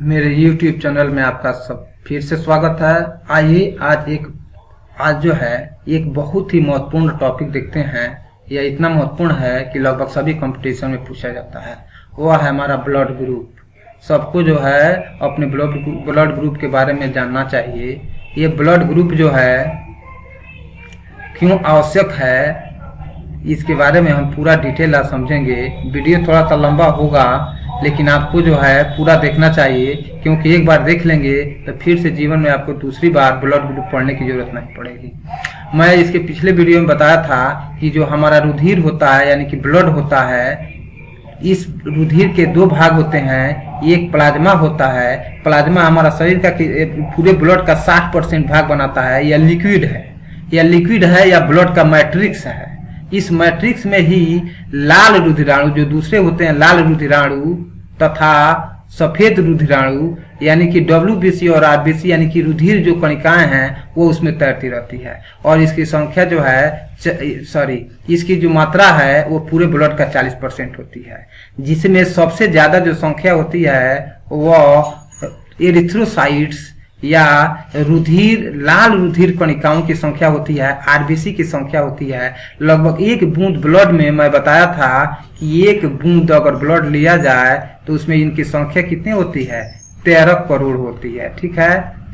मेरे YouTube channel में आपका सब फिर से स्वागत है। आइए आज जो है एक बहुत ही महत्वपूर्ण टॉपिक देखते हैं। यह इतना महत्वपूर्ण है कि लगभग सभी कंपटीशन में पूछा जाता है। वह है हमारा ब्लड ग्रुप। सबको जो है अपने ब्लड ग्रुप के बारे में जानना चाहिए। ये ब्लड ग्रुप जो है क्यों आवश्यक है, इसके बारे में हम पूरा डिटेल आज समझेंगे। वीडियो थोड़ा सा लंबा होगा, लेकिन आपको जो है पूरा देखना चाहिए, क्योंकि एक बार देख लेंगे तो फिर से जीवन में आपको दूसरी बार ब्लड ग्रुप पढ़ने की जरूरत नहीं पड़ेगी। मैं इसके पिछले वीडियो में बताया था कि जो हमारा रुधिर होता है यानी कि ब्लड होता है, इस रुधिर के दो भाग होते हैं। एक प्लाज्मा होता है। प्लाज्मा हमारा शरीर का पूरे ब्लड का 60% भाग बनाता है। यह लिक्विड है या ब्लड का मैट्रिक्स है। इस मैट्रिक्स में ही लाल रुधिराणु जो दूसरे होते हैं, लाल रुधिराणु तथा सफेद रुधिराणु यानी कि WBC और RBC यानी कि रुधिर जो कणिकाएं हैं वो उसमें तैरती रहती है। और इसकी संख्या जो है इसकी जो मात्रा है वो पूरे ब्लड का 40% होती है, जिसमें सबसे ज्यादा जो संख्या होती है वह एरिथ्रोसाइट्स या लाल रुधिर कणिकाओं की संख्या होती है। RBC की संख्या होती है लगभग एक बूंद ब्लड में। मैं बताया था कि एक बूंद अगर ब्लड लिया जाए तो उसमें इनकी संख्या कितनी होती है, 13 करोड़ होती है। ठीक है।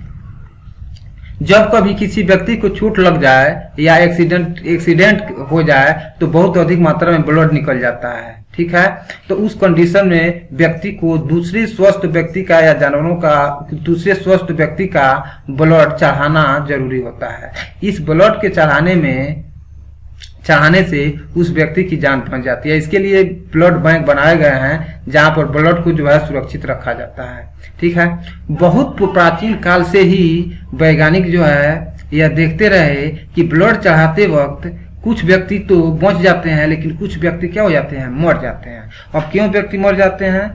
जब कभी किसी व्यक्ति को चोट लग जाए या एक्सीडेंट हो जाए तो बहुत अधिक मात्रा में ब्लड निकल जाता है। ठीक है। तो उस कंडीशन में व्यक्ति को दूसरे स्वस्थ व्यक्ति का या जानवरों का दूसरे स्वस्थ व्यक्ति का ब्लड चढ़ाना जरूरी होता है। इस ब्लड के चढ़ाने से उस व्यक्ति की जान बच जाती है। इसके लिए ब्लड बैंक बनाए गए हैं जहां पर ब्लड को जो है सुरक्षित रखा जाता है। ठीक है। बहुत प्राचीन काल से ही वैज्ञानिक जो है यह देखते रहे कि ब्लड चढ़ाते वक्त कुछ व्यक्ति तो बच जाते हैं, लेकिन कुछ व्यक्ति क्या हो जाते हैं, मर जाते हैं। अब क्यों व्यक्ति मर जाते हैं,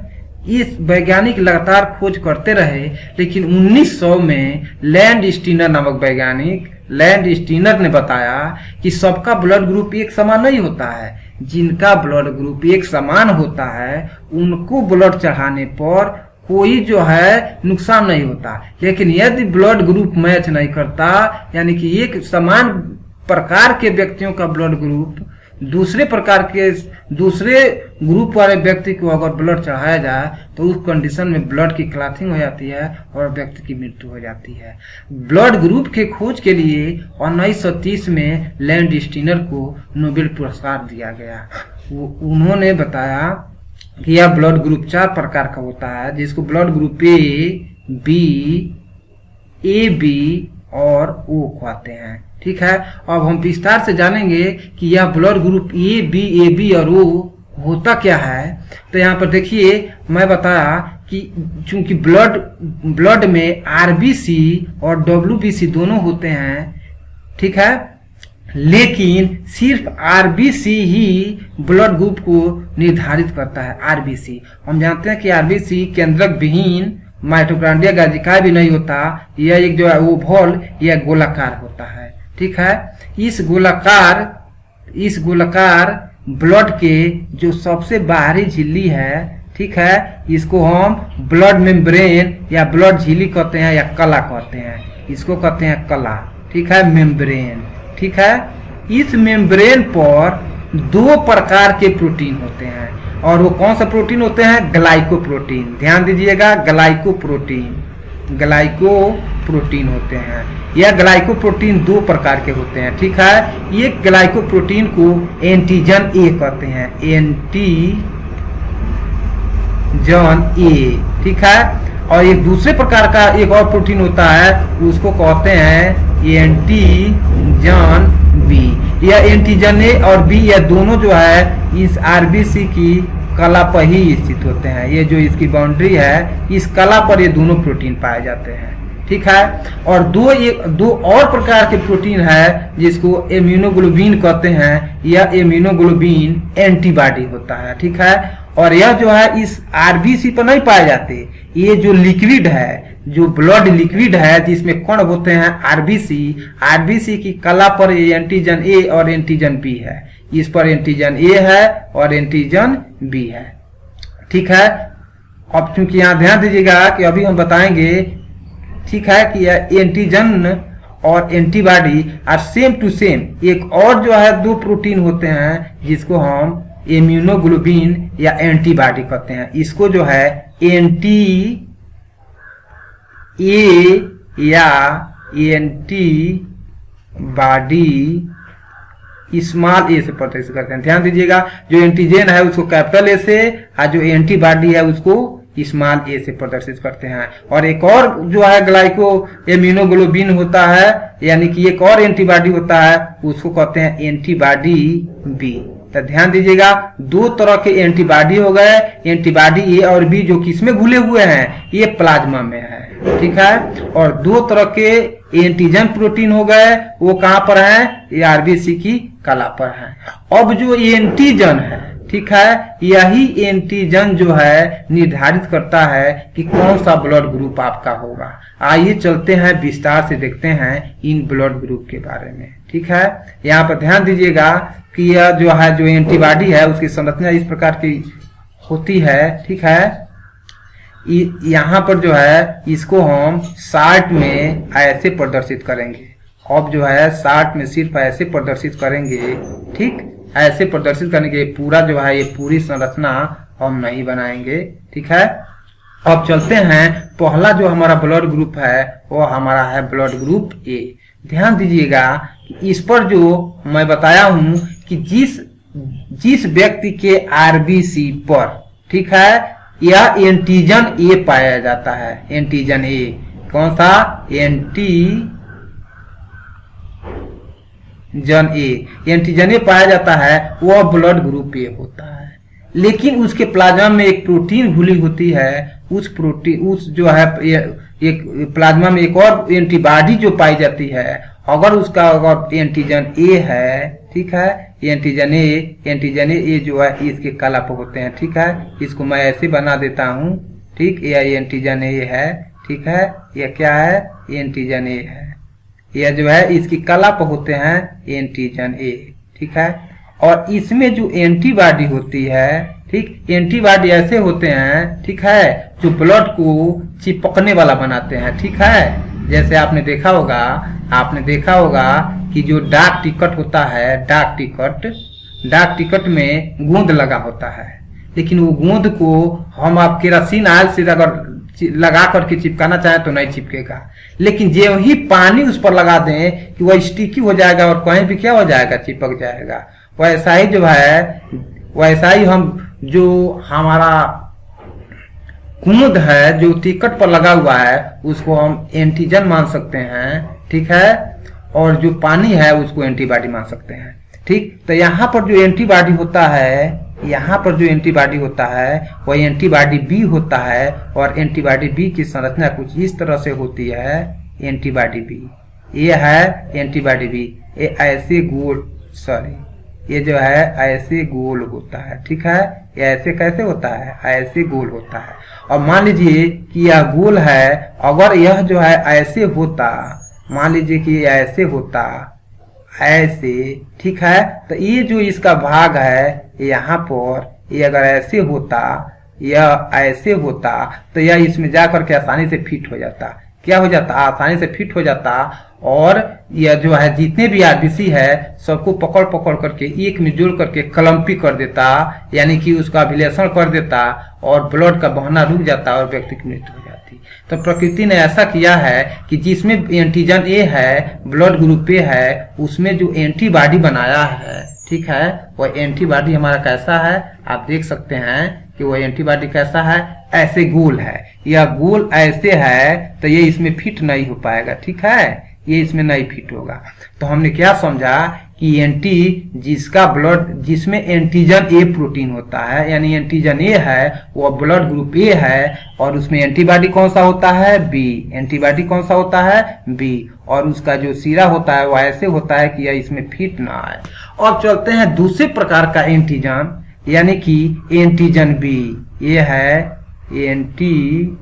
इस वैज्ञानिक लगातार खोज करते रहे, लेकिन 1900 में लैंड स्टीनर नामक वैज्ञानिक ने बताया कि सबका ब्लड ग्रुप एक समान नहीं होता है। जिनका ब्लड ग्रुप एक समान होता है उनको ब्लड चढ़ाने पर कोई जो है नुकसान नहीं होता। लेकिन यदि ब्लड ग्रुप मैच नहीं करता, यानी कि एक समान प्रकार के व्यक्तियों का ब्लड ग्रुप दूसरे ग्रुप वाले व्यक्ति को अगर ब्लड चढ़ाया जाए तो उस कंडीशन में ब्लड की क्लॉटिंग हो जाती है और व्यक्ति की मृत्यु हो जाती है। ब्लड ग्रुप के खोज के लिए 1930 में लैंड स्टीनर को नोबेल पुरस्कार दिया गया। उन्होंने बताया कि यह ब्लड ग्रुप 4 प्रकार का होता है, जिसको blood group A, B, AB और O कहते हैं। ठीक है। अब हम विस्तार से जानेंगे कि यह blood group A, B, AB और O होता क्या है। तो यहाँ पर देखिए, मैं बताया कि चूंकि ब्लड में RBC और WBC दोनों होते हैं। ठीक है। लेकिन सिर्फ RBC ही ब्लड ग्रुप को निर्धारित करता है। RBC हम जानते हैं कि RBC केंद्रक विहीन माइटोकॉन्ड्रिया गाजिका भी नहीं होता। यह एक जो है ओवल या गोलाकार होता है। ठीक है। इस गोलाकार ब्लड के जो सबसे बाहरी झिल्ली है, ठीक है, इसको हम ब्लड मेम्ब्रेन या ब्लड झिल्ली कहते हैं या कला कहते हैं। इसको कहते हैं कला। ठीक है, मेम्ब्रेन। ठीक है। इस मेम्ब्रेन पर 2 प्रकार के प्रोटीन होते हैं, और वो कौन सा प्रोटीन होते हैं, ग्लाइकोप्रोटीन। ध्यान दीजिएगा, ग्लाइकोप्रोटीन होते हैं। यह ग्लाइकोप्रोटीन 2 प्रकार के होते हैं। ठीक है। एक ग्लाइकोप्रोटीन को एंटीजन ए कहते हैं, एंटीजन ए। ठीक है। और एक दूसरे प्रकार का एक और प्रोटीन होता है, उसको कहते हैं एंटीजन बी। यह एंटीजन ए और बी यह दोनों जो है इस RBC की कला पर ही स्थित होते हैं। ये जो इसकी बाउंड्री है, इस कला पर ये दोनों प्रोटीन पाए जाते हैं। ठीक है। और दो और प्रकार के प्रोटीन है जिसको इम्यूनोग्लोबिन कहते हैं। यह इम्यूनोग्लोबिन एंटीबॉडी होता है। ठीक है। और यह जो है इस RBC पर नहीं पाए जाते। ये जो लिक्विड है, जो ब्लड लिक्विड है जिसमें कण होते हैं RBC की कला पर एंटीजन ए और एंटीजन बी है। इस पर एंटीजन ए है और एंटीजन बी है। ठीक है। अब चूंकि यहाँ ध्यान दीजिएगा कि अभी हम बताएंगे, ठीक है, कि एंटीजन और antibody are same to same. एक और जो है दो प्रोटीन होते हैं जिसको हम इम्यूनोग्लोबिन या एंटीबॉडी कहते हैं। इसको जो है एंटी ए या एंटीबॉडी स्मॉल ए से प्रदर्शित करते हैं। ध्यान दीजिएगा, जो एंटीजन है उसको कैपिटल ए से और जो एंटीबॉडी है उसको स्मॉल ए से प्रदर्शित करते हैं। और एक और जो है ग्लाइको इम्यूनोग्लोबिन होता है, यानी कि एक और एंटीबॉडी होता है, उसको कहते हैं एंटीबॉडी बी। तो ध्यान दीजिएगा, दो तरह के एंटीबॉडी हो गए, एंटीबॉडी ए और बी, जो किसमें घुले हुए हैं, ये प्लाज्मा में है, ठीक है। और दो तरह के एंटीजन प्रोटीन हो गए, वो कहां पर है, ये आरबीसी की कला पर है। अब जो एंटीजन है, ठीक है, यही एंटीजन जो है निर्धारित करता है कि कौन सा ब्लड ग्रुप आपका होगा। आइए चलते हैं विस्तार से देखते हैं इन ब्लड ग्रुप के बारे में, ठीक है। यहाँ पर ध्यान दीजिएगा कि यह जो है जो एंटीबॉडी है उसकी संरचना इस प्रकार की होती है, ठीक है। यहाँ पर जो है इसको हम शार्ट में ऐसे प्रदर्शित करेंगे। अब जो है शार्ट में सिर्फ ऐसे प्रदर्शित करेंगे, ठीक, ऐसे प्रदर्शित करने के पूरा जो है ये पूरी संरचना हम नहीं बनाएंगे, ठीक है। अब चलते हैं, पहला जो हमारा ब्लड ग्रुप है वो हमारा है ब्लड ग्रुप ए। ध्यान दीजिएगा कि इस पर जो मैं बताया हूं कि जिस व्यक्ति के आरबीसी पर, ठीक है, यह एंटीजन ए पाया जाता है। एंटीजन ए कौन सा, एंटीजन ए पाया जाता है, वह ब्लड ग्रुप ए होता है। लेकिन उसके प्लाज्मा में एक प्रोटीन घुली होती है, उस जो है एक प्लाज्मा में एक और एंटीबॉडी जो पाई जाती है, अगर उसका अगर एंटीजन ए है, ठीक है, एंटीजन ए जो है इसके कला पर होते हैं, ठीक है। इसको मैं ऐसे बना देता हूँ, ठीक, यह एंटीजन ए है, ठीक है, यह क्या है, एंटीजन ए है। यह जो है इसकी कला पर होते हैं एंटीजन ए, ठीक है। और इसमें जो एंटीबॉडी होती है, ठीक, एंटीबॉडी ऐसे होते हैं, ठीक है, जो ब्लड को चिपकने वाला बनाते हैं, ठीक है। जैसे आपने देखा होगा कि जो डाक टिकट होता है, डाक टिकट में गोंद लगा होता है, लेकिन वो गोंद को हम आप केरोसिन ऑयल से अगर लगा करके चिपकाना चाहें तो नहीं चिपकेगा, लेकिन जो ही पानी उस पर लगा दें कि वह स्टिकी हो जाएगा और कहीं भी क्या हो जाएगा, चिपक जाएगा। वैसा ही जो है, वैसा ही हम जो हमारा गोंद है जो टिकट पर लगा हुआ है उसको हम एंटीजन मान सकते हैं, ठीक है। और जो पानी है उसको एंटीबॉडी मान सकते हैं, ठीक। तो यहाँ पर जो एंटीबॉडी होता है, वह एंटीबॉडी बी होता है। और एंटीबॉडी बी की संरचना कुछ इस तरह से होती है, एंटीबॉडी बी, ये है एंटीबॉडी बी, ये ऐसे गोल, ये जो है ऐसे गोल होता है, ठीक है। ये ऐसे कैसे होता है, ऐसे गोल होता है। और मान लीजिए कि यह गोल है, अगर यह जो है ऐसे होता, मान लीजिए कि ऐसे होता, ऐसे, ठीक है, तो ये जो इसका भाग है यहाँ पर, ये अगर ऐसे होता, यह ऐसे होता, तो यह इसमें जाकर के आसानी से फिट हो जाता। क्या हो जाता, आसानी से फिट हो जाता। और यह जो है जितने भी आरबीसी है सबको पकड़ करके एक में जोड़ करके क्लम्पी कर देता, यानी कि उसका विलेषण कर देता और ब्लड का बहना रुक जाता और व्यक्ति की मृत्यु हो जाती। तो प्रकृति ने ऐसा किया है कि जिसमें एंटीजन ए है, ब्लड ग्रुप ए है, उसमें जो एंटीबॉडी बनाया है, ठीक है, वह एंटीबॉडी हमारा कैसा है, आप देख सकते हैं कि वह एंटीबॉडी कैसा है, ऐसे गोल है। यह गोल ऐसे है तो ये इसमें फिट नहीं हो पाएगा, ठीक है, ये इसमें नहीं फिट होगा। तो हमने क्या समझा कि जिसमें एंटीजन ए प्रोटीन होता है, यानी एंटीजन ए है, वो ब्लड ग्रुप ए है, और उसमें एंटीबॉडी कौन सा होता है, बी। एंटीबॉडी कौन सा होता है, बी। और उसका जो सिरा होता है वो ऐसे होता है कि यह इसमें फिट ना आए। और चलते हैं दूसरे प्रकार का एंटीजन, यानी कि एंटीजन बी। ये है एंटीजन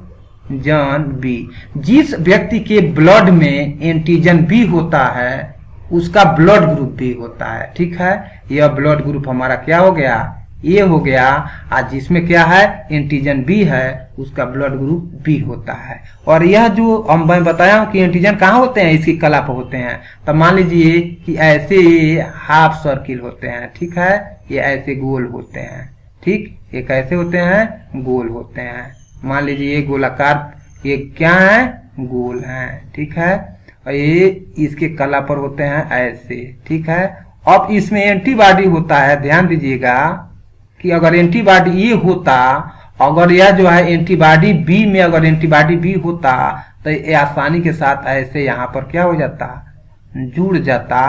बी। जिस व्यक्ति के ब्लड में एंटीजन बी होता है उसका ब्लड ग्रुप बी होता है, ठीक है। यह ब्लड ग्रुप हमारा क्या हो गया, ए हो गया। आज जिसमें क्या है एंटीजन बी है उसका ब्लड ग्रुप बी होता है। और यह जो मैं बताया हूं कि एंटीजन कहाँ होते हैं, इसकी कला पर होते हैं। तो मान लीजिए कि ऐसे हाफ सर्किल होते हैं, ठीक है, ये ऐसे गोल होते हैं, ठीक, ये कैसे होते हैं, गोल होते हैं। मान लीजिए ये गोलाकार, ये क्या है, गोल है, ठीक है, और ये इसके कला पर होते हैं ऐसे, ठीक है। अब इसमें एंटीबॉडी होता है, ध्यान दीजिएगा कि अगर एंटीबॉडी ये होता, अगर यह जो है एंटीबॉडी बी में अगर एंटीबॉडी बी होता तो ये आसानी के साथ ऐसे यहाँ पर क्या हो जाता, जुड़ जाता,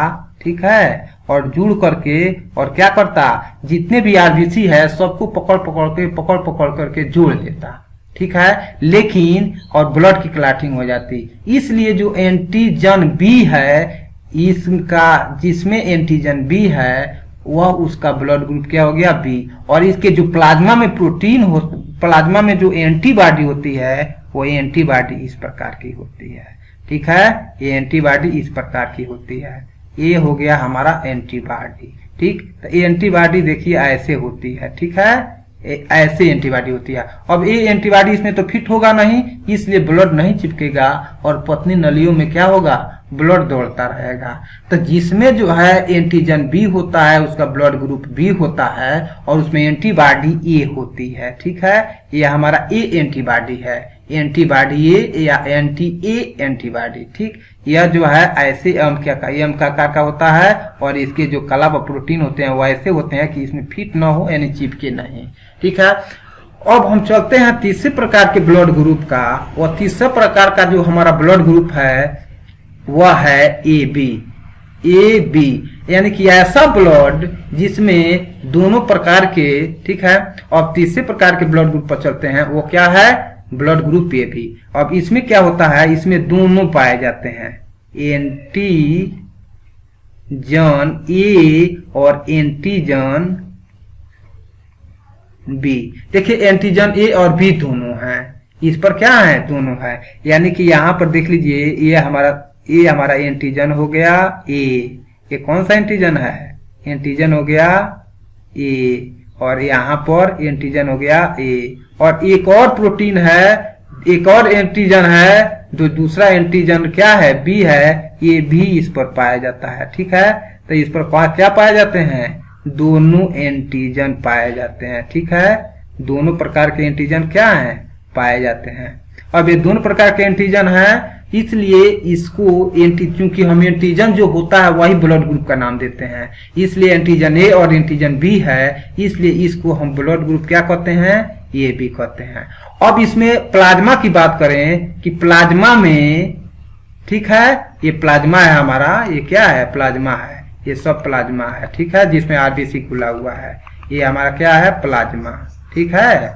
ठीक है, और जुड़ करके और क्या करता, जितने भी आरबीसी है सबको पकड़ पकड़ करके जोड़ देता, ठीक है। लेकिन और ब्लड की क्लॉटिंग हो जाती। इसलिए जो एंटीजन बी है इसका, जिसमें एंटीजन बी है वह उसका ब्लड ग्रुप क्या हो गया, बी। और इसके जो प्लाज्मा में प्रोटीन हो, प्लाज्मा में जो एंटीबॉडी होती है वो एंटीबॉडी इस प्रकार की होती है, ठीक है, ये एंटीबॉडी इस प्रकार की होती है। ये हो गया हमारा एंटीबॉडी, ठीक। तो एंटीबॉडी देखिए ऐसे होती है, ठीक है, ऐसे एंटीबॉडी होती है। अब ये एंटीबॉडी इसमें तो फिट होगा नहीं, इसलिए ब्लड नहीं चिपकेगा और पतली नलियों में क्या होगा, ब्लड दौड़ता रहेगा। तो जिसमें जो है एंटीजन बी होता है उसका ब्लड ग्रुप बी होता है और उसमें एंटीबॉडी ए होती है, ठीक है, ये हमारा ए एंटीबॉडी है, एंटीबॉडी ए या एंटी ए एंटीबॉडी, ठीक। यह जो है ऐसे एम का आकार का होता है और इसके जो कला व प्रोटीन होते हैं वो ऐसे होते हैं कि इसमें फिट ना हो, यानी चिपके नहीं, ठीक है। अब हम चलते हैं तीसरे प्रकार के ब्लड ग्रुप का। और तीसरे प्रकार का जो हमारा ब्लड ग्रुप है वह है ए बी। ए बी यानी कि ऐसा ब्लड जिसमें दोनों प्रकार के, ठीक है। अब तीसरे प्रकार के ब्लड ग्रुप पर चलते हैं, वो क्या है, ब्लड ग्रुप ए बी। अब इसमें क्या होता है, इसमें दोनों पाए जाते हैं, एंटीजन ए और एंटीजन बी। देखिए एंटीजन ए और बी दोनों हैं, इस पर क्या है, दोनों है। यानी कि यहाँ पर देख लीजिए ये हमारा एंटीजन हो गया ए, ये कौन सा एंटीजन है, एंटीजन हो गया ए, और यहाँ पर एंटीजन हो गया ए। और एक और प्रोटीन है, एक और एंटीजन है, जो दूसरा एंटीजन क्या है, बी है, ये भी इस पर पाया जाता है, ठीक है। तो इस पर क्या पाए जाते हैं, दोनों एंटीजन पाए जाते हैं, ठीक है। दोनों प्रकार के एंटीजन क्या हैं, पाए जाते हैं। अब ये दोनों प्रकार के एंटीजन है, इसलिए इसको क्योंकि हम एंटीजन जो होता है वही ब्लड ग्रुप का नाम देते हैं, इसलिए एंटीजन ए और एंटीजन बी है, इसलिए इसको हम ब्लड ग्रुप क्या कहते हैं, ए बी कहते हैं। अब इसमें प्लाज्मा की बात करें कि प्लाज्मा में, ठीक है, ये प्लाज्मा है हमारा, ये क्या है, प्लाज्मा है, ये सब प्लाज्मा है, ठीक है, जिसमें आरबीसी खुला हुआ है, ये हमारा क्या है, प्लाज्मा, ठीक है,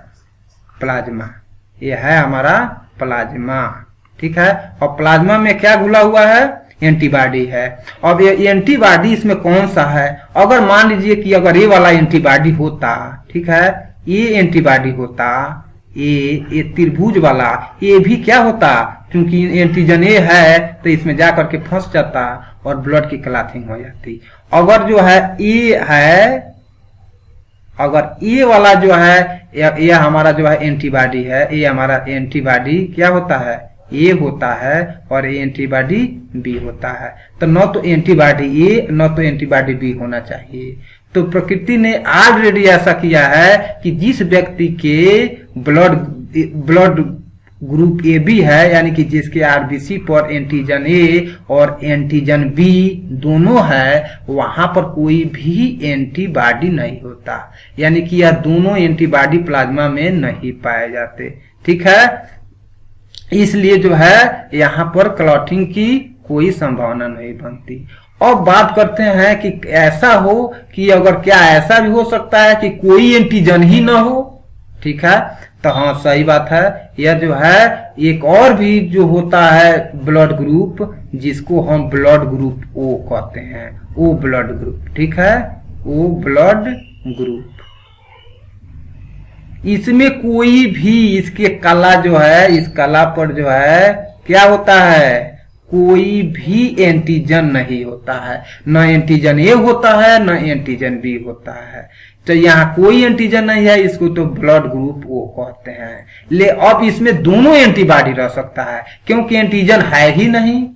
प्लाज्मा, ये है हमारा प्लाज्मा, ठीक है। और प्लाज्मा में क्या घुला हुआ है, एंटीबॉडी है। अब ये एंटीबॉडी इसमें कौन सा है, अगर मान लीजिए कि अगर ये वाला एंटीबॉडी होता, ठीक है, ये एंटीबॉडी होता, ये त्रिभुज वाला, ये भी क्या होता, क्योंकि एंटीजन ए है तो इसमें जाकर के फंस जाता और ब्लड की क्लॉटिंग हो जाती। अगर जो है ए है, अगर ये वाला जो है, ये हमारा जो है एंटीबॉडी है, ये हमारा एंटीबॉडी क्या होता है, ए होता है, और ये एंटीबॉडी बी होता है। तो न तो एंटीबॉडी ए न तो एंटीबॉडी बी होना चाहिए। तो प्रकृति ने ऑलरेडी ऐसा किया है कि जिस व्यक्ति के ब्लड ग्रुप ए बी है, यानी कि जिसके आरबीसी पर एंटीजन ए और एंटीजन बी दोनों है, वहां पर कोई भी एंटीबॉडी नहीं होता, यानी कि यह दोनों एंटीबॉडी प्लाज्मा में नहीं पाए जाते, ठीक है। इसलिए जो है यहाँ पर क्लॉटिंग की कोई संभावना नहीं बनती। अब बात करते हैं कि ऐसा हो कि अगर क्या ऐसा भी हो सकता है कि कोई एंटीजन ही ना हो, ठीक है, तो हाँ सही बात है। यह जो है एक और भी जो होता है ब्लड ग्रुप, जिसको हम ब्लड ग्रुप ओ कहते हैं, ओ ब्लड ग्रुप, ठीक है, ओ ब्लड ग्रुप। इसमें कोई भी इसके कला जो है, इस कला पर जो है क्या होता है, कोई भी एंटीजन नहीं होता है, न एंटीजन ए होता है न एंटीजन बी होता है। तो यहाँ कोई एंटीजन नहीं है, इसको तो ब्लड ग्रुप ओ कहते हैं। ले अब इसमें दोनों एंटीबॉडी रह सकता है, क्योंकि एंटीजन है ही नहीं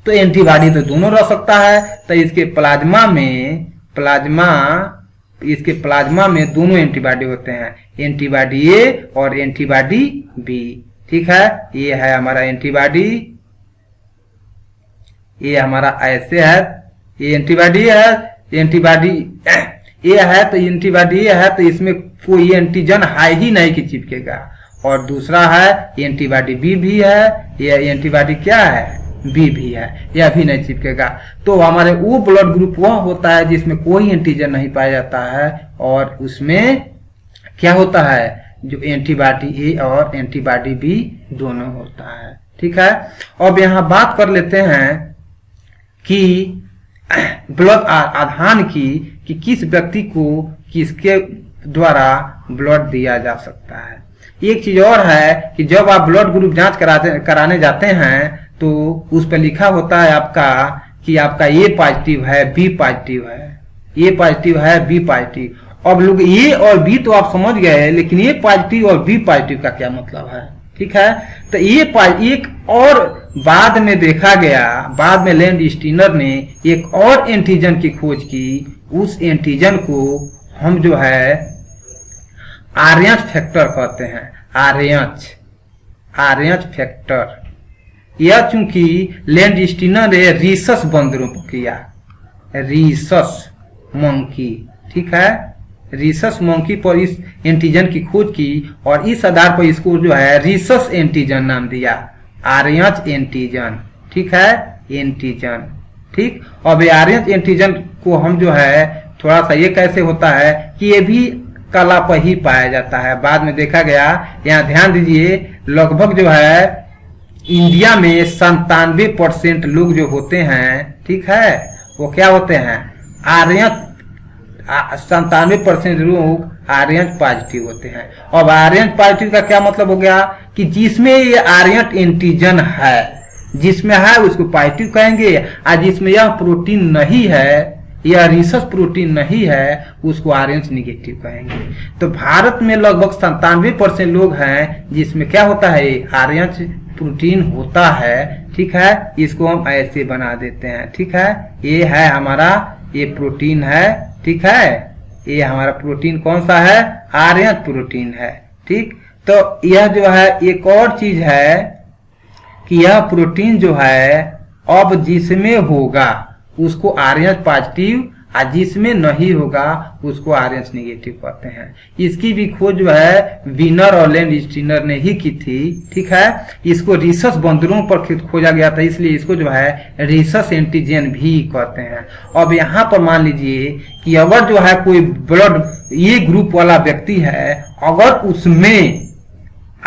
तो एंटीबॉडी तो दोनों रह सकता है। तो इसके प्लाज्मा में दोनों एंटीबॉडी होते हैं, एंटीबॉडी ए और एंटीबॉडी बी। ठीक है, ये है हमारा एंटीबॉडी, ये हमारा ऐसे है, ये एंटीबॉडी है, एंटीबॉडी ये है तो एंटीबॉडी ये है, तो इसमें कोई एंटीजन है ही नहीं कि चिपकेगा। और दूसरा है एंटीबॉडी बी भी है, ये एंटीबॉडी क्या है, बी भी है, यह भी नहीं चिपकेगा। तो हमारे वो ब्लड ग्रुप वह होता है जिसमें कोई एंटीजन नहीं पाया जाता है, और उसमें क्या होता है, जो एंटीबॉडी ए और एंटीबॉडी बी दोनों होता है। ठीक है, अब यहाँ बात कर लेते हैं कि ब्लड आधान की, कि किस व्यक्ति को किसके द्वारा ब्लड दिया जा सकता है। एक चीज और है कि जब आप ब्लड ग्रुप जांच कराने जाते हैं तो उस पर लिखा होता है आपका कि आपका ए पॉजिटिव है, बी पॉजिटिव है, ए पॉजिटिव है, बी पॉजिटिव। अब लोग ए और बी तो आप समझ गए, लेकिन ए पॉजिटिव और बी पॉजिटिव का क्या मतलब है। ठीक है, तो एक और बाद में देखा गया, बाद में लैंड स्टीनर ने एक और एंटीजन की खोज की। उस एंटीजन को हम जो है आर्यच फैक्टर कहते हैं, आर्यच फैक्टर। यह चूंकि लैंड स्टीनर ने रीसस बंदरों पर किया, रीसस मंकी, ठीक है, रीसस मंकी पर इस एंटीजन की खोज की, और इस आधार पर इसको जो है रीसस एंटीजन नाम दिया, आर्यच एंटीजन। ठीक है, एंटीजन। ठीक, अब ये आर्यच एंटीजन को हम जो है थोड़ा सा, ये कैसे होता है कि ये भी कला पर ही पाया जाता है। बाद में देखा गया, यहाँ ध्यान दीजिए, लगभग जो है इंडिया में 97% लोग जो होते हैं, ठीक है, वो क्या होते हैं, आर्यच, 97% लोग आर्यच पॉजिटिव होते हैं। अब आर्यच पॉजिटिव का क्या मतलब हो गया कि जिसमें ये आर्यच एंटीजन है, जिसमें है उसको पॉजिटिव कहेंगे, और जिसमें यह प्रोटीन नहीं है, यह रीसस प्रोटीन नहीं है, उसको आर्यच निगेटिव कहेंगे। तो भारत में लगभग 97% लोग हैं जिसमें क्या होता है, आर्यच प्रोटीन होता है। ठीक है, इसको हम ऐसे बना देते हैं। ठीक है, ये है हमारा, ये प्रोटीन है। ठीक है, ये हमारा प्रोटीन कौन सा है, आर्यच प्रोटीन है। ठीक, तो यह जो है एक और चीज है कि यह प्रोटीन जो है अब जिसमें होगा उसको आर्यच पॉजिटिव, और जिसमें नहीं होगा उसको आर्यच नेगेटिव कहते हैं। इसकी भी खोज जो है विनर और लैंड स्टीनर ने ही की थी। ठीक है, इसको रीसस बंदरों पर खोजा गया था, इसलिए इसको जो है रीसस एंटीजन भी कहते हैं। अब यहाँ पर मान लीजिए कि अगर जो है कोई ब्लड ये ग्रुप वाला व्यक्ति है, अगर उसमें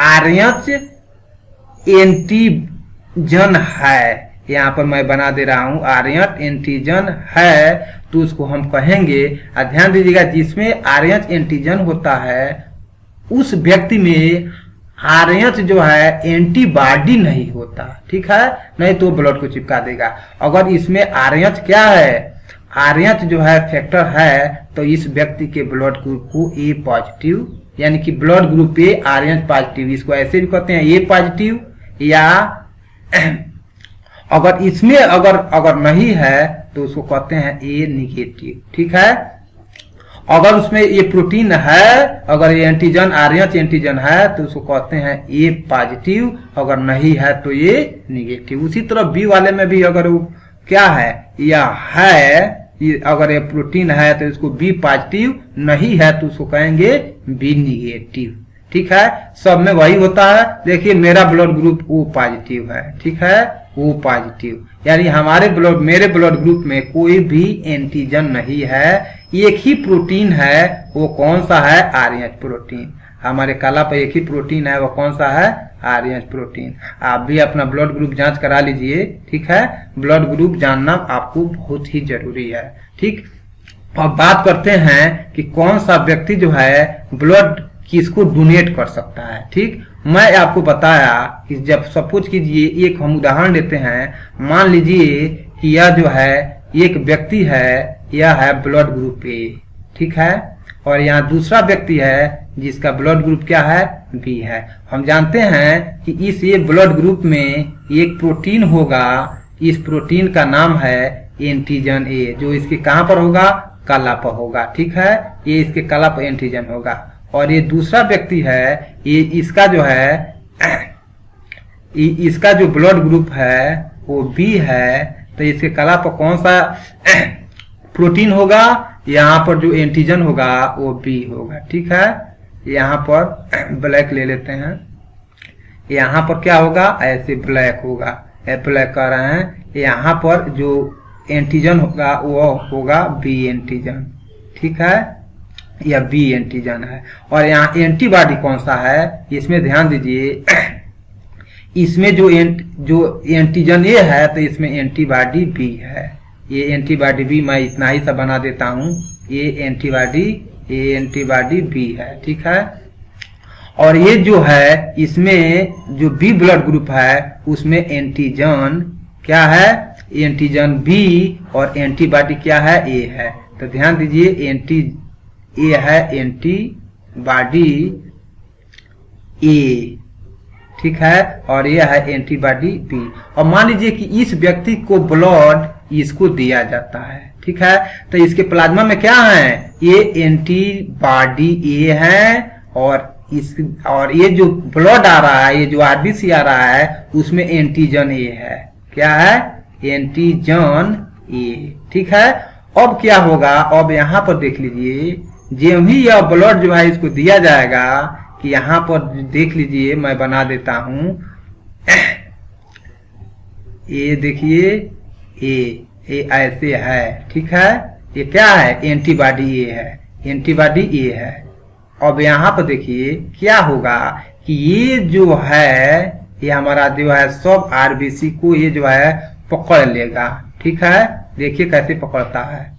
आर्यच एंटीजन है, यहाँ पर मैं बना दे रहा हूं, आर्यच एंटीजन है, तो उसको हम कहेंगे, ध्यान दीजिएगा, जिसमें आर्यच एंटीजन होता है उस व्यक्ति में आर्यच जो है एंटीबॉडी नहीं होता। ठीक है, नहीं तो ब्लड को चिपका देगा। अगर इसमें आर्यच क्या है, आर्यच जो है फैक्टर है, तो इस व्यक्ति के ब्लड ग्रुप को ए पॉजिटिव, यानी कि ब्लड ग्रुप ए आर्यच पॉजिटिव, इसको ऐसे भी कहते हैं ए पॉजिटिव, या अगर इसमें अगर नहीं है तो उसको कहते हैं ए निगेटिव। ठीक है, अगर उसमें ये प्रोटीन है, अगर ये एंटीजन आर्यच एंटीजन है तो उसको कहते हैं ए पॉजिटिव, अगर नहीं है तो ये निगेटिव। उसी तरह बी वाले में भी अगर वो क्या है, या है, अगर ये प्रोटीन है तो इसको बी पॉजिटिव, नहीं है तो उसको कहेंगे बी निगेटिव। ठीक है, सब में वही होता है। देखिए मेरा ब्लड ग्रुप ओ पॉजिटिव है। ठीक है, ओ पॉजिटिव, यानी मेरे ब्लड ग्रुप में कोई भी एंटीजन नहीं है, एक ही प्रोटीन है, वो कौन सा है, आर्यच प्रोटीन। हमारे कला पर एक ही प्रोटीन है, वो कौन सा है, आर्यच प्रोटीन। आप भी अपना ब्लड ग्रुप जांच करा लीजिए। ठीक है, ब्लड ग्रुप जानना आपको बहुत ही जरूरी है। ठीक, अब बात करते हैं कि कौन सा व्यक्ति जो है ब्लड किसको डोनेट कर सकता है। ठीक, मैं आपको बताया कि जब सपोज कीजिए एक हम उदाहरण लेते हैं, मान लीजिए कि यह जो है एक व्यक्ति है, यह है ब्लड ग्रुप ए, ठीक है, और यहाँ दूसरा व्यक्ति है जिसका ब्लड ग्रुप क्या है, बी है। हम जानते हैं कि इस ये ब्लड ग्रुप में एक प्रोटीन होगा, इस प्रोटीन का नाम है एंटीजन ए, जो इसके कहाँ पर होगा, कला पर होगा। ठीक है, ये इसके कला पर एंटीजन होगा। और ये दूसरा व्यक्ति है, ये इसका जो है इसका जो ब्लड ग्रुप है वो बी है, तो इसके कला पर कौन सा प्रोटीन होगा, यहाँ पर जो एंटीजन होगा वो बी होगा। ठीक है, यहाँ पर ब्लैक ले लेते हैं, यहाँ पर क्या होगा, ऐसे ब्लैक होगा, ब्लैक कर रहे हैं। यहाँ पर जो एंटीजन होगा वो होगा बी एंटीजन। ठीक है, यह बी एंटीजन है। और यहाँ एंटीबॉडी कौन सा है, इसमें ध्यान दीजिए, इसमें जो एंटीजन ए है तो इसमें एंटीबॉडी बी है। ये एंटीबॉडी बी, मैं इतना ही सा बना देता हूँ, ये एंटीबॉडी बी है। ठीक है, और ये जो है इसमें जो बी ब्लड ग्रुप है उसमें एंटीजन क्या है, एंटीजन बी, और एंटीबॉडी क्या है, ए है। तो ध्यान दीजिए, ए है एंटीबॉडी ए, ठीक है, और ये है एंटीबॉडी बी। और मान लीजिए कि इस व्यक्ति को ब्लड इसको दिया जाता है, ठीक है, तो इसके प्लाज्मा में क्या है, ये एंटीबॉडी ए है, और ये जो ब्लड आ रहा है, ये जो आरबीसी आ रहा है उसमें एंटीजन ए है। क्या है, एंटीजन ए। ठीक है, अब क्या होगा, अब यहाँ पर देख लीजिए, जो ही यह ब्लड जो है इसको दिया जाएगा, कि यहाँ पर देख लीजिए, मैं बना देता हूं, ये देखिए, ए ऐसे है। ठीक है, ये क्या है, एंटीबॉडी ए है, एंटीबॉडी ए है। अब यहाँ पर देखिए क्या होगा कि ये जो है, ये हमारा जो है सब आरबीसी को ये जो है पकड़ लेगा। ठीक है, देखिए कैसे पकड़ता है,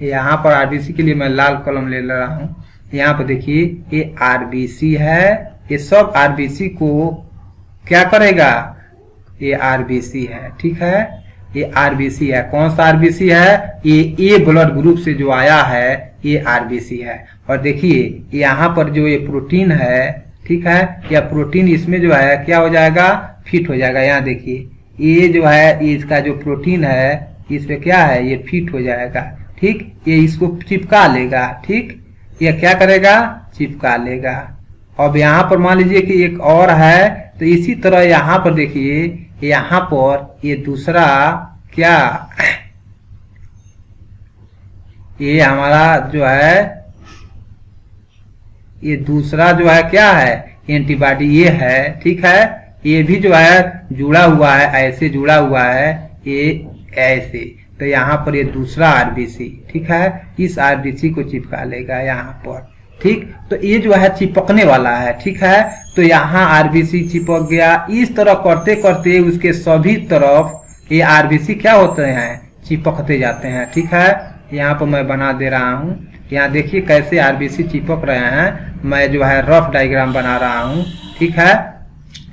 यहाँ पर आरबीसी के लिए मैं लाल कलम ले रहा हूं। यहाँ पर देखिए ये आरबीसी है, ये सब आरबीसी को क्या करेगा, ये आरबीसी है। ठीक है, ये आरबीसी है। कौन सा आरबीसी है, ये ए ब्लड ग्रुप से जो आया है ये आरबीसी है। और देखिए यहाँ पर जो ये प्रोटीन है, ठीक है, यह प्रोटीन इसमें जो है क्या हो जाएगा, फिट हो जाएगा। यहाँ देखिए ये जो है इसका जो प्रोटीन है इसमें क्या है, ये फिट हो जाएगा। ठीक, ये इसको चिपका लेगा। ठीक, ये क्या करेगा, चिपका लेगा। अब यहाँ पर मान लीजिए कि एक और है, तो इसी तरह यहाँ पर देखिए, यहाँ पर ये दूसरा क्या, ये हमारा जो है, ये दूसरा जो है क्या है, एंटीबॉडी ये है। ठीक है, ये भी जो है जुड़ा हुआ है, ऐसे जुड़ा हुआ है, ये ऐसे। तो यहाँ पर ये दूसरा आरबीसी, ठीक है, इस आरबीसी को चिपका लेगा यहाँ पर। ठीक, तो ये जो है चिपकने वाला है। ठीक है, तो यहाँ आरबीसी चिपक गया। इस तरह करते करते उसके सभी तरफ ये आरबीसी क्या होते हैं, चिपकते जाते हैं। ठीक है, यहाँ पर मैं बना दे रहा हूँ, यहाँ देखिए कैसे आरबीसी चिपक रहे हैं। मैं जो है रफ डायग्राम बना रहा हूँ। ठीक है,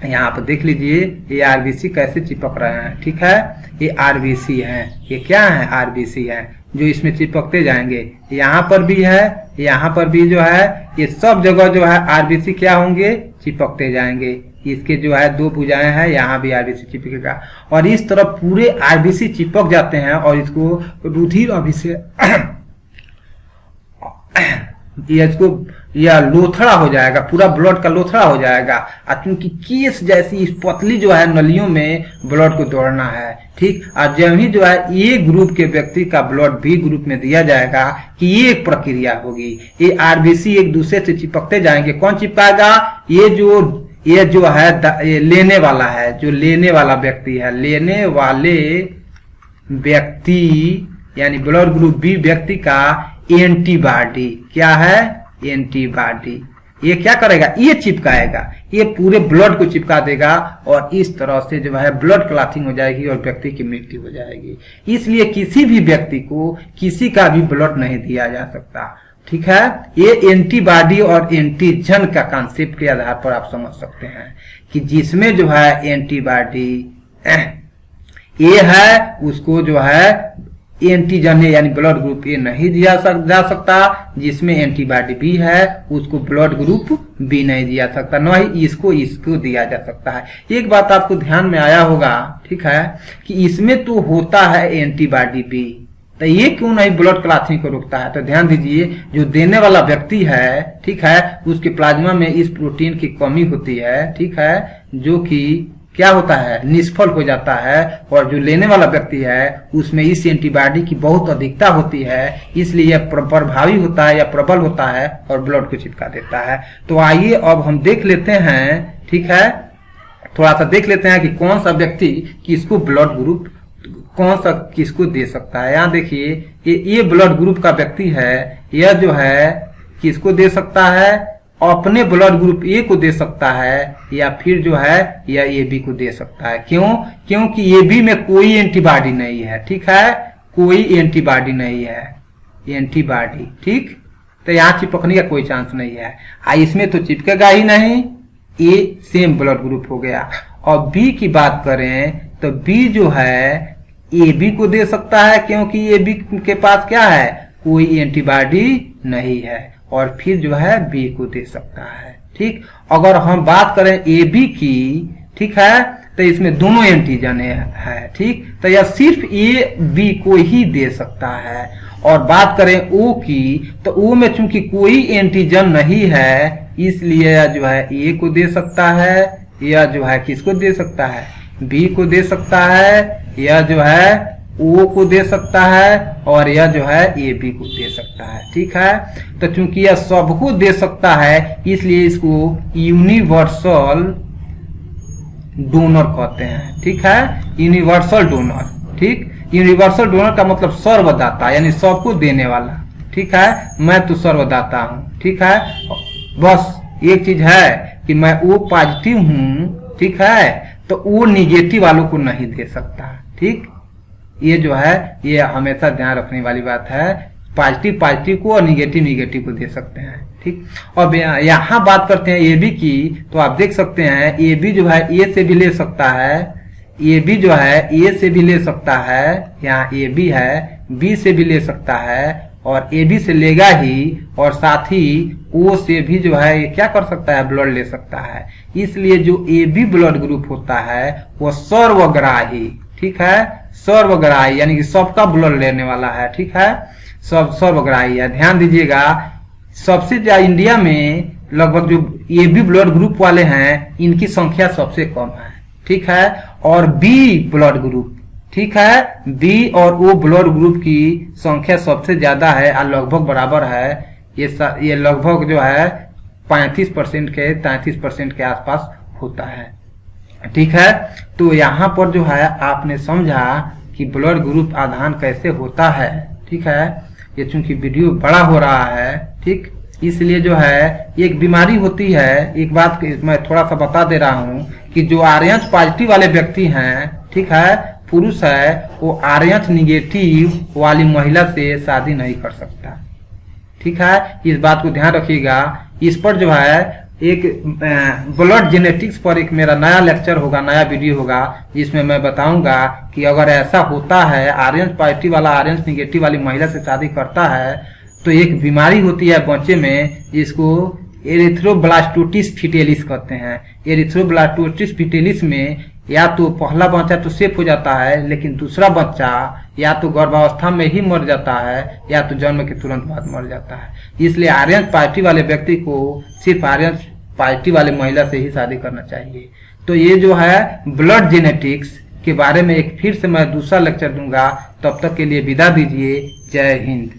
यहाँ पर देख लीजिए ये आरबीसी कैसे चिपक रहे हैं। ठीक है, ये आरबीसी है, ये क्या है, आरबीसी है, जो इसमें चिपकते जाएंगे। यहाँ पर भी है, यहाँ पर भी जो है, ये सब जगह जो है आरबीसी क्या होंगे, चिपकते जाएंगे। इसके जो है दो भुजाएं हैं, यहाँ भी आरबीसी चिपकेगा। और इस तरह पूरे आरबीसी चिपक जाते हैं और इसको रुधिर अभिषेक इसको यह लोथड़ा हो जाएगा, पूरा ब्लड का लोथड़ा हो जाएगा। क्योंकि केस जैसी इस पतली जो है नलियों में ब्लड को दौड़ना है। ठीक, और जब ही जो है ए ग्रुप के व्यक्ति का ब्लड बी ग्रुप में दिया जाएगा कि ये एक प्रक्रिया होगी, ये आरबीसी एक दूसरे से चिपकते जाएंगे। कौन चिपकाएगा, ये जो है ये लेने वाला है, जो लेने वाला व्यक्ति है, लेने वाले व्यक्ति यानी ब्लड ग्रुप बी व्यक्ति का एंटीबॉडी क्या है, एंटीबॉडी। ये क्या करेगा, ये चिपकाएगा, ये पूरे ब्लड को चिपका देगा और इस तरह से जो है ब्लड क्लॉटिंग हो जाएगी और व्यक्ति की मृत्यु हो जाएगी। इसलिए किसी भी व्यक्ति को किसी का भी ब्लड नहीं दिया जा सकता। ठीक है, ये एंटीबॉडी और एंटीजन का कॉन्सेप्ट के आधार पर आप समझ सकते हैं कि जिसमें जो है एंटीबॉडी ए है उसको जो है एंटीजन यानी ब्लड ग्रुप ए नहीं दिया जा सकता, जिसमें एंटीबॉडी बी है उसको ब्लड ग्रुप बी नहीं दिया सकता, न ही इसको दिया जा सकता है। एक बात आपको ध्यान में आया होगा, ठीक है, कि इसमें तो होता है एंटीबॉडी बी, तो ये क्यों नहीं ब्लड क्लॉटिंग को रोकता है? तो ध्यान दीजिए, जो देने वाला व्यक्ति है, ठीक है, उसके प्लाज्मा में इस प्रोटीन की कमी होती है, ठीक है, जो कि क्या होता है, निष्फल हो जाता है, और जो लेने वाला व्यक्ति है उसमें इस एंटीबॉडी की बहुत अधिकता होती है, इसलिए यह प्रभावी होता है या प्रबल होता है और ब्लड को चिपका देता है। तो आइए अब हम देख लेते हैं, ठीक है, थोड़ा सा देख लेते हैं कि कौन सा व्यक्ति किसको ब्लड ग्रुप कौन सा किसको दे सकता है। यहाँ देखिए, ये ब्लड ग्रुप का व्यक्ति है, यह जो है किसको दे सकता है, अपने ब्लड ग्रुप ए को दे सकता है, या फिर जो है या ए बी को दे सकता है। क्यों? क्योंकि ए बी में कोई एंटीबॉडी नहीं है, ठीक है, कोई एंटीबॉडी नहीं है, एंटीबॉडी, ठीक, तो यहाँ चिपकने का कोई चांस नहीं है। इसमें तो चिपकेगा ही नहीं, ए सेम ब्लड ग्रुप हो गया। और बी की बात करें तो बी जो है ए बी को दे सकता है, क्योंकि ए बी के पास क्या है, कोई एंटीबॉडी नहीं है, और फिर जो है बी को दे सकता है। ठीक, अगर हम बात करें ए बी की, ठीक है, तो इसमें दोनों एंटीजन है, ठीक, तो यह सिर्फ ए बी को ही दे सकता है। और बात करें ओ की, तो ओ में चूंकि कोई एंटीजन नहीं है, इसलिए यह जो है ए को दे सकता है, यह जो है किसको दे सकता है, बी को दे सकता है, यह जो है ओ को दे सकता है, और यह जो है ए बी को दे सकता है। ठीक है, तो चूंकि यह सबको दे सकता है, इसलिए इसको यूनिवर्सल डोनर कहते हैं। ठीक है, यूनिवर्सल डोनर, ठीक, यूनिवर्सल डोनर का मतलब सर्वदाता, यानी सबको देने वाला। ठीक है, मैं तो सर्वदाता हूँ। ठीक है, बस एक चीज है कि मैं ओ पॉजिटिव हूँ, ठीक है, तो ओ निगेटिव वालों को नहीं दे सकता। ठीक, ये जो है ये हमेशा ध्यान रखने वाली बात है, पॉजिटिव को और निगेटिव को दे सकते हैं। ठीक, अब यहाँ बात करते हैं ए बी की, तो आप देख सकते हैं ए बी जो है ए से भी ले सकता है, ए बी जो है ए से भी ले सकता है, यहाँ ए बी है, बी से भी ले सकता है, और ए बी से लेगा ही, और साथ ही ओ से भी जो है ये क्या कर सकता है, ब्लड ले सकता है। इसलिए जो ए बी ब्लड ग्रुप होता है वो सर्वग्राही, ठीक है, सर्वग्राही यानी कि सबका ब्लड लेने वाला है। ठीक है, सब सर्वग्राही है। ध्यान दीजिएगा, सबसे ज्यादा इंडिया में लगभग जो ए बी ब्लड ग्रुप वाले हैं इनकी संख्या सबसे कम है। ठीक है, और बी ब्लड ग्रुप, ठीक है, बी और ओ ब्लड ग्रुप की संख्या सबसे ज्यादा है और लगभग बराबर है। ये लगभग जो है 35% के 33% के आसपास होता है। ठीक है, तो यहाँ पर जो है आपने समझा कि ब्लड ग्रुप आधान कैसे होता है। ठीक है, ये चूंकि वीडियो बड़ा हो रहा है, ठीक, इसलिए जो है एक बीमारी होती है। एक बात मैं थोड़ा सा बता दे रहा हूँ कि जो आरएच पॉजिटिव वाले व्यक्ति हैं, ठीक है, पुरुष है, वो आरएच निगेटिव वाली महिला से शादी नहीं कर सकता। ठीक है, इस बात को ध्यान रखिएगा। इस पर जो है एक ब्लड जेनेटिक्स पर एक मेरा नया लेक्चर होगा, नया वीडियो होगा, जिसमें मैं बताऊंगा कि अगर ऐसा होता है, आरएच पॉजिटिव वाला आरएच निगेटिव वाली महिला से शादी करता है, तो एक बीमारी होती है बच्चे में जिसको एरिथ्रोब्लास्टोसिस फिटेलिस कहते हैं। एरिथ्रोब्लास्टोसिस फिटेलिस में या तो पहला बच्चा तो सेफ हो जाता है, लेकिन दूसरा बच्चा या तो गर्भावस्था में ही मर जाता है या तो जन्म के तुरंत बाद मर जाता है। इसलिए आरएच पॉजिटिव वाले व्यक्ति को सिर्फ आरएच पॉजिटिव वाले महिला से ही शादी करना चाहिए। तो ये जो है ब्लड जेनेटिक्स के बारे में एक फिर से मैं दूसरा लेक्चर दूंगा। तब तक के लिए विदा दीजिए। जय हिंद।